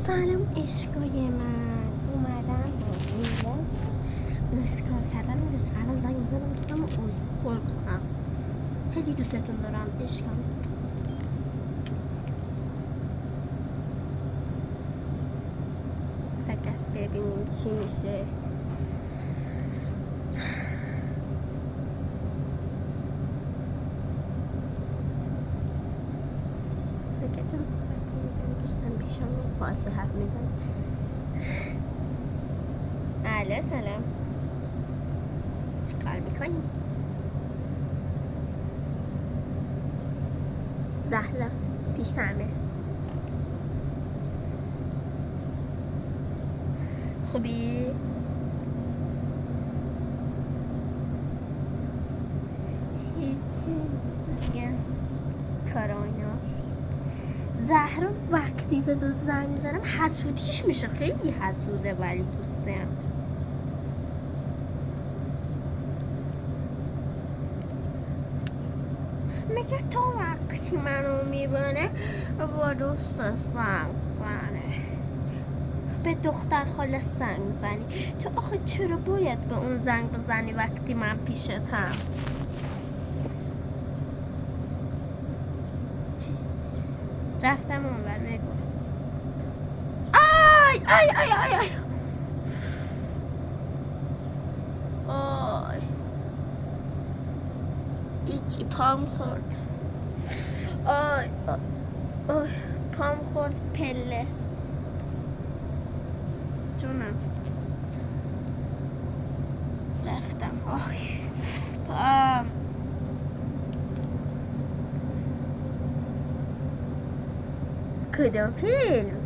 سلام عشقای من، اومدم با اسکار کردن میرسه. الان زنگ زدم دوستم رو کل کنم. خیلی دوستتون دارم عشقم. فقط ببینیم چی میشه. دوستم پیشم فارسی حرف میزنه. الو سلام، چیکار میکنی؟ زهرا پیشمه. خوبی؟ هیچی دیگه. کارانا زهرا وقتی به دو زنگ میزنم حسودیش میشه، خیلی حسوده ولی دوستم. میگه تو وقتی منو میبینه با دوست زنگ زنه، به دختر خاله زنگ میزنی. تو آخه چرا باید به اون زنگ بزنی وقتی من پیشتم؟ رفتم اونور بگو. آی آی آی آی آی آی ایچی پام خورد. آی آی آی پام خورد پله. جونم رفتم. آی پام. کدوم فیلم؟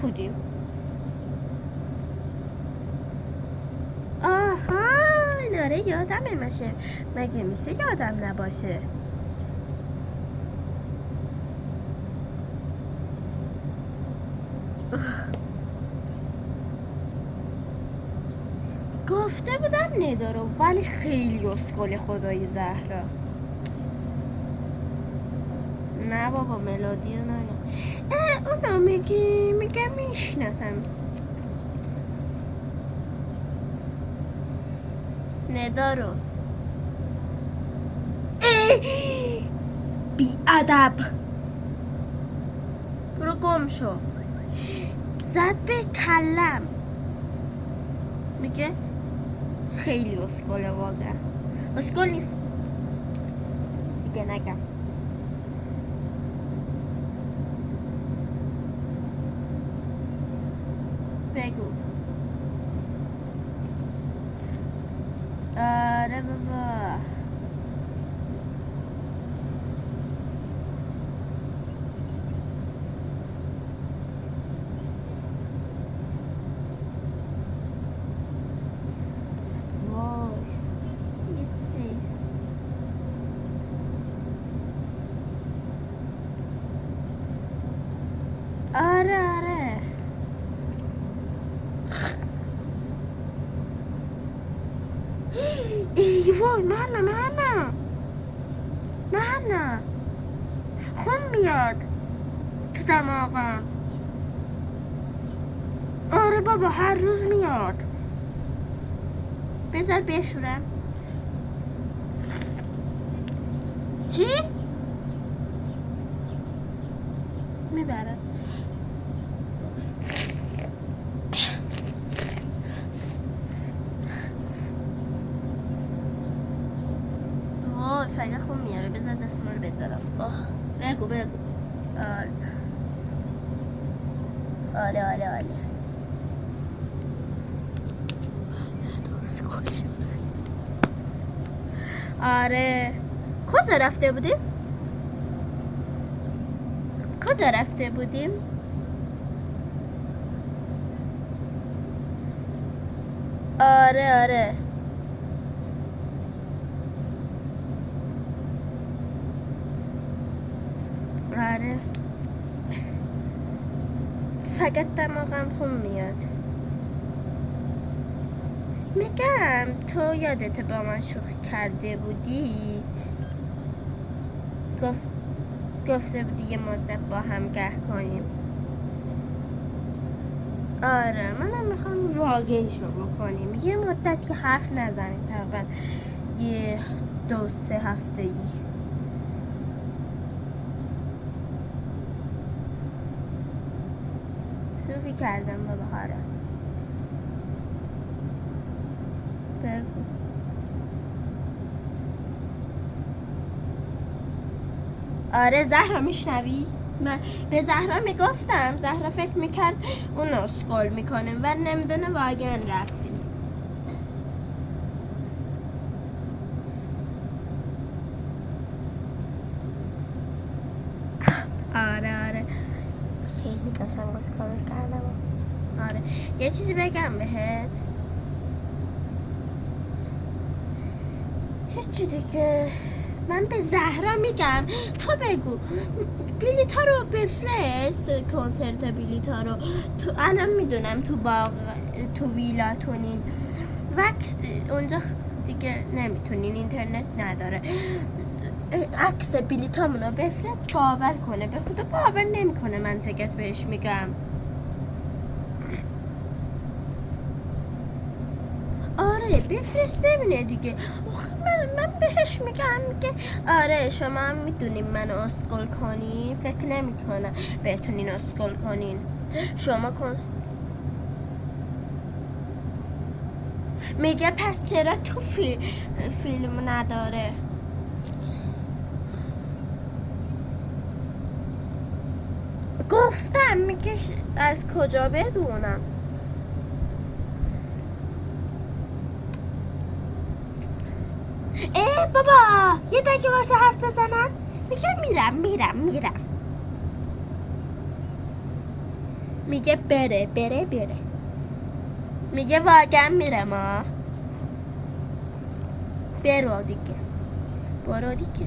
کدوم؟ آها ناره یادمه مشه. مگه میشه یادم نباشه؟ گفته بودم ندارم ولی خیلی اسکل خدایی زهرا. نه بابا ملودی رو نگم. اونا میگه میشناسم. ندارو بی ادب برو گم شو. زد به کلم. میگه خیلی اسکله واقعا. اسکل نیست دیگه نگم. بگو. آره بابا آره ای وای نه خون میاد تو دماغم. آره بابا هر روز میاد. بذار بشورم. چی؟ میبرم. وای فقط خون میاره. بذار دستم رو بذارم. بگو. آره آره کجا رفته بودیم؟ آره فقط دماغم خون میاد. میگم تو یادت با من شوخی کرده بودی؟ گفته بود یه مدت با هم گه کنیم. آره منم میخوام واقعی شروع کنیم، یه مدتی حرف نزنیم، تقریبا یه 2-3 هفته ای. شوخی کردم بابا. آره بگو. آره زهرا میشنوی؟ من به زهرا میگفتم، زهرا فکر میکرد اون اسکول میکنیم و نمیدونه واقعا رفتیم. آره خیلی قشنگ اسکول کردم. آره یه چیزی بگم بهت. هیچی دیگه، من به زهرا میگم تو بگو بلیطا رو بفرست، کنسرت بلیطا رو تو الان میدونم تو باغ تو ویلاتونین، وقت اونجا دیگه نمیتونین، اینترنت نداره. عکس بلیطامونو بفرست، باور کنه، به خدا باور نمیکنه من چقدر بهش میگم. آره بفرست ببینه دیگه. من بهش میگه آره شما هم میدونین من اسکول کنین، فکر نمیکنم بتونین اسکول کنین. شما کن میگه پس چرا تو فیلم نداره؟ گفتم میگه از کجا بدونم. بابا یه دقیقه واسه حرف بزنم. میگه میرم. میگه بره. میگه واقعا میرم. برو دیگه.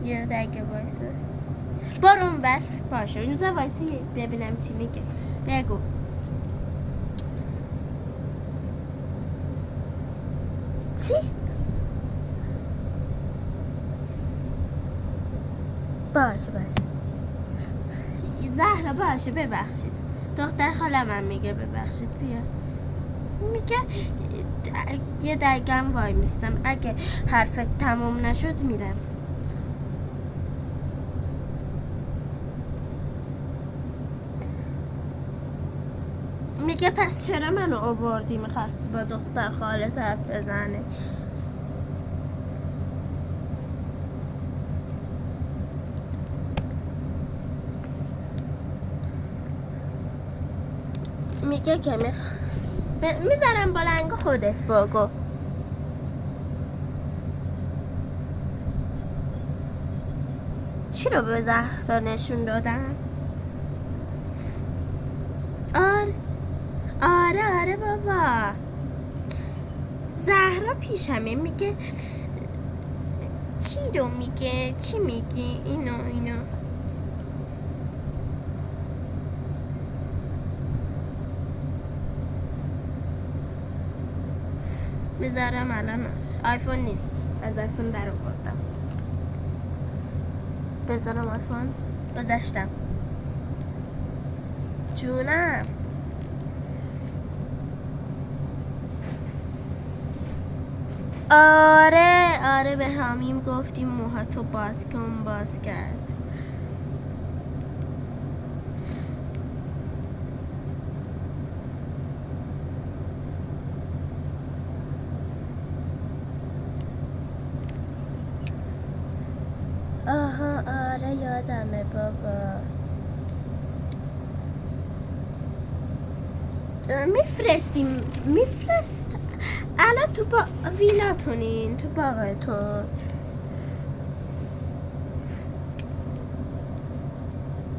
یه دقیقه واسه برو اون بر باشه اینجا واسه ببینم چی میگه. بگو. چی؟ باشه زهرا باشه ببخشید. دختر خالم هم میگه ببخشید. بیا. میگه یه دقیقه هم وای میستم، اگه حرفت تموم نشد میرم. میگه پس چرا منو آوردی؟ میخواستی با دختر خالت حرف بزنه. میگه که میذارم بلنگ خودت بگو. چی رو به زهرا نشون دادم؟ آره بابا، زهرا پیشمه. میگه چی رو میگه؟ چی میگی؟ اینو میذارم. الان آیفون نیست، از آیفون در آوردم. بذارم آیفون. گذاشتم. جونم. آره به همیم گفتیم موهاتو باز کرد. آره یادمه بابا. میفرست الان تو ویلاتونین، تو باغتون.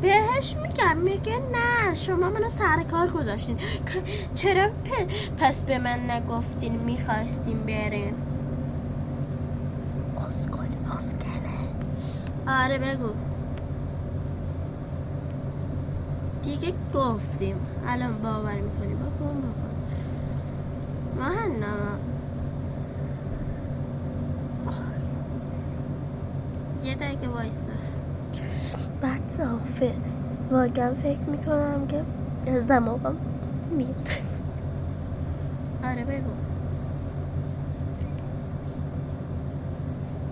بهش میگه نه شما منو سر کار گذاشتین، چرا پس به من نگفتین میخواستین برین؟ اسکله. آره بگو دیگه. گفتیم الان باور میکنی. بکن یه دقیقه وایسا. بچه واقعا فکر میکنم که از دماغم میاد. آره بگو.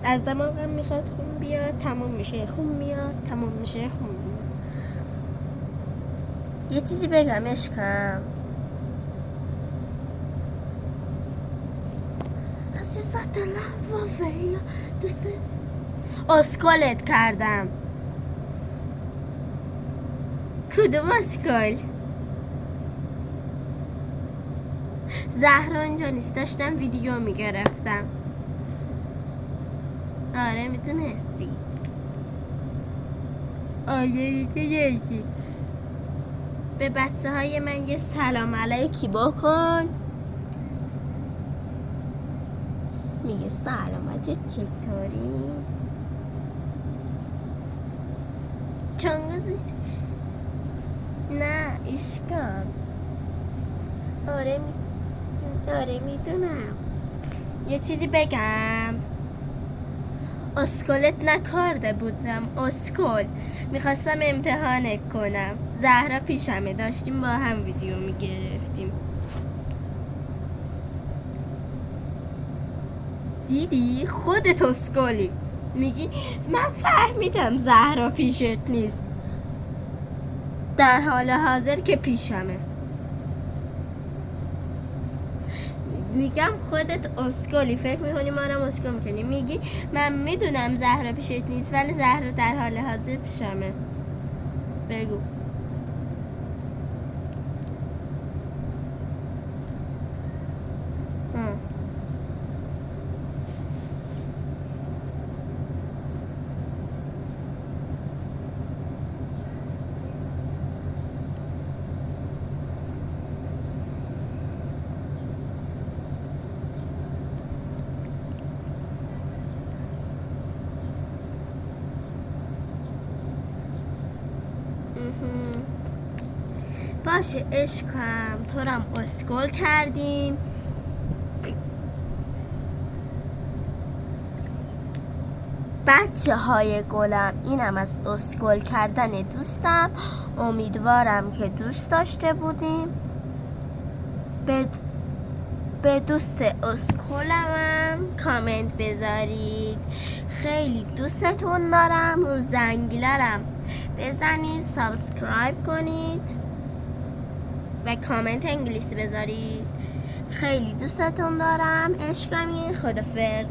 از دماغم میخواد خون بیاد، تموم میشه خون میاد، تموم میشه خون میاد. یه چیزی بگم عشقم. عزیزا دلم و ویلا دوست اسکالت کردم. کدوم اسکال؟ زهرا اینجا نیست، داشتم ویدیو میگرفتم. آره میتونستی. یکی به بچه های من یه سلام علیکی بکن. میگه سلام علیکم چطوری؟ چنگزی؟ نه اشکال. آره میدونم. یه چیزی بگم. اسکلت نکرده بودم. اسکل میخواستم امتحانت کنم. زهرا پیشمه، داشتیم با هم ویدیو میگرفتیم. دیدی خودت اسکلی میگی من فهمیدم زهرا پیشت نیست، در حال حاضر که پیشمه. میگم خودت اسکلی، فکر میکنی ما رو اسکل میکنی. میگی من میدونم زهرا پیشت نیست ولی زهرا در حال حاضر پیشمه. بگو. باشه عشقم، تو رم اسکل کردیم. بچه های گلم، اینم از اسکل کردن دوستم. امیدوارم که دوست داشته بودیم. به دوست اسکلمم کامنت بذارید. خیلی دوستتون دارم. اون زنگیلرم بزنید، سابسکرایب کنید و کامنت انگلیسی بذارید. خیلی دوستتون دارم. عشقمی. خدافظ.